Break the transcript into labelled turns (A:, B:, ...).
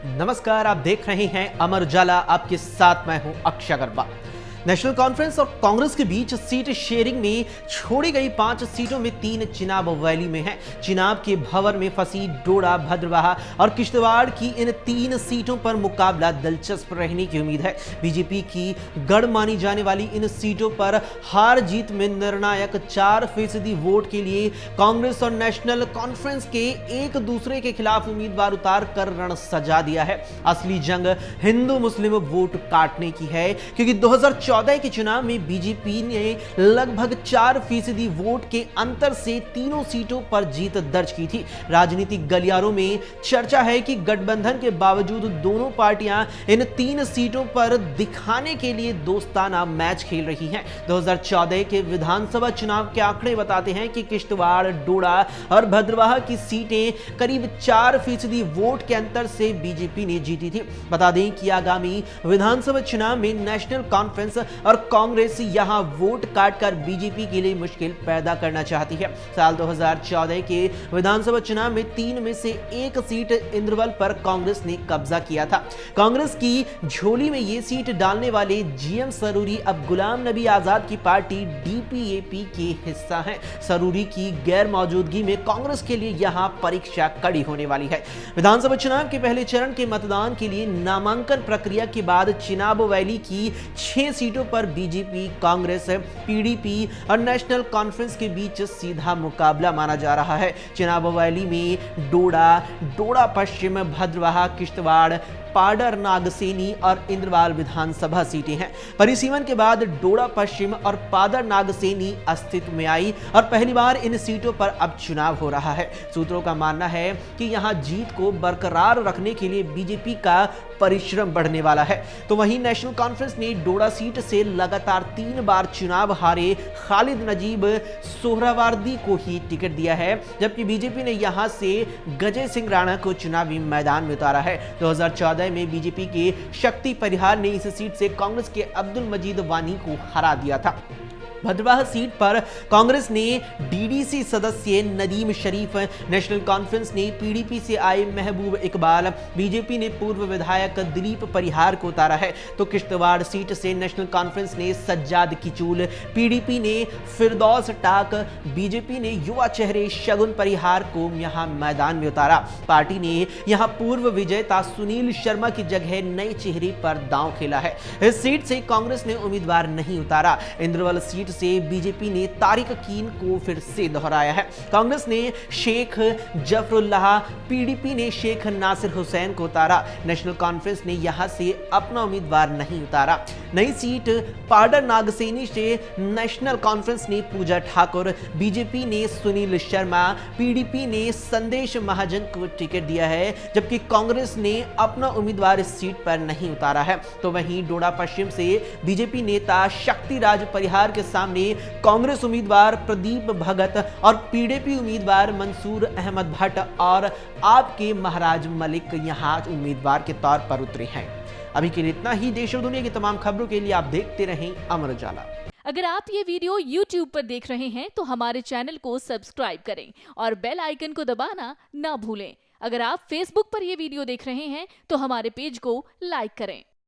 A: नमस्कार, आप देख रहे हैं अमर उजाला। आपके साथ मैं हूं अक्षय अग्रवाल। नेशनल कॉन्फ्रेंस और कांग्रेस के बीच सीट शेयरिंग में छोड़ी गई 5 सीटों में 3 चिनाब वैली में हैं। चिनाब के भंवर में फंसी डोडा, भद्रवाह और किश्तवाड़ की इन 3 सीटों पर मुकाबला दिलचस्प रहने की उम्मीद है। बीजेपी की गढ़ मानी जाने वाली इन सीटों पर हार जीत में निर्णायक 4% वोट के लिए कांग्रेस और नेशनल कॉन्फ्रेंस के एक दूसरे के खिलाफ उम्मीदवार उतार कर रण सजा दिया है। असली जंग हिंदू मुस्लिम वोट काटने की है, क्योंकि 2014 के चुनाव में बीजेपी ने लगभग 4% वोट के अंतर से तीनों सीटों पर जीत दर्ज की थी। राजनीतिक गलियारों में चर्चा है कि गठबंधन के बावजूद दोनों पार्टियां इन 3 सीटों पर दिखाने के लिए दोस्ताना मैच खेल रही हैं। 2014 के विधानसभा चुनाव के आंकड़े बताते हैं कि किश्तवाड़, डोडा और भद्रवाह की सीटें करीब 4% वोट के अंतर से बीजेपी ने जीती थी। बता दें कि आगामी विधानसभा चुनाव में नेशनल कॉन्फ्रेंस और कांग्रेस यहां वोट काटकर बीजेपी के लिए मुश्किल पैदा करना चाहती है। साल 2014 के विधानसभा चुनाव में 3 में से 1 सीट इंद्रवल पर कांग्रेस ने कब्जा किया था। कांग्रेस की झोली में यह सीट डालने वाले जीएम सरूरी अब गुलाम नबी आजाद की पार्टी डीपीएपी के हिस्सा हैं। सरूरी की गैर मौजूदगी में कांग्रेस के लिए यहां परीक्षा कड़ी होने वाली है। विधानसभा चुनाव के पहले चरण के मतदान के लिए नामांकन प्रक्रिया के बाद चिनाब वैली की 6 सीटों पर बीजेपी, कांग्रेस, पीडीपी और नेशनल कॉन्फ्रेंस के बीच सीधा मुकाबला माना जा रहा है। चिनाब वैली में डोडा पश्चिम, भद्रवाह, किश्तवाड़, पाडर, नागसेनी और इंद्रवाल विधानसभा सीटें हैं। परिसीमन के बाद डोडा पश्चिम और पादर नागसेनी अस्तित्व में आई और पहली बार इन सीटों पर अब चुनाव हो रहा है। सूत्रों का मानना है कि यहां जीत को बरकरार रखने के लिए बीजेपी का परिश्रम बढ़ने वाला है। तो वहीं नेशनल कॉन्फ्रेंस ने डोडा सीट से लगातार 3 बार चुनाव हारे खालिद नजीब सोहरावर्दी को ही टिकट दिया है, जबकि बीजेपी ने यहां से गजय सिंह राणा को चुनावी मैदान में उतारा है। 2014 में बीजेपी के शक्ति परिहार ने इस सीट से कांग्रेस के अब्दुल मजीद वानी को हरा दिया था। भद्रवाह सीट पर कांग्रेस ने डीडीसी सदस्य नदीम शरीफ, नेशनल कॉन्फ्रेंस ने पीडीपी से आए महबूब इकबाल, बीजेपी ने पूर्व विधायक दिलीप परिहार को उतारा है। तो किश्तवाड़ सीट से नेशनल कॉन्फ्रेंस ने सज्जाद किचूल, पीडीपी ने फिरदौस टाक, बीजेपी ने युवा चेहरे शगुन परिहार को यहां मैदान में उतारा। पार्टी ने यहां पूर्व विजेता सुनील शर्मा की जगह नए चेहरे पर दांव खेला है। इस सीट से कांग्रेस ने उम्मीदवार नहीं उतारा। इंद्रवल सीट से बीजेपी ने तारिक कीन को फिर से दोहराया है। कांग्रेस ने शेख जफरुल्लाह, पीडीपी ने शेख नासिर हुसैन को उतारा। नेशनल कॉन्फ्रेंस ने यहां से अपना उम्मीदवार नहीं उतारा। नई सीट पाडर नागसेनी से नेशनल कॉन्फ्रेंस ने पूजा ठाकुर, बीजेपी ने सुनील शर्मा, पीडीपी ने संदेश महाजन को टिकट दिया है, जबकि कांग्रेस ने अपना उम्मीदवार इस सीट पर नहीं उतारा है। तो वहीं डोडा पश्चिम से बीजेपी नेता शक्तिराज परिहार के सामने कांग्रेस उम्मीदवार प्रदीप भगत और पीडीपी उम्मीदवार मंसूर अहमद भट्ट और आपके महाराज मलिक यहां उम्मीदवार के तौर पर उतरे हैं। अभी के लिए इतना ही। देश और दुनिया की तमाम खबरों के लिए आप देखते रहें अमर उजाला।
B: अगर आप ये वीडियो YouTube पर देख रहे हैं तो हमारे चैनल को सब्सक्राइब करें और बेल आइकन को दबाना ना भूलें। अगर आप Facebook पर ये वीडियो देख रहे हैं तो हमारे पेज को लाइक करें।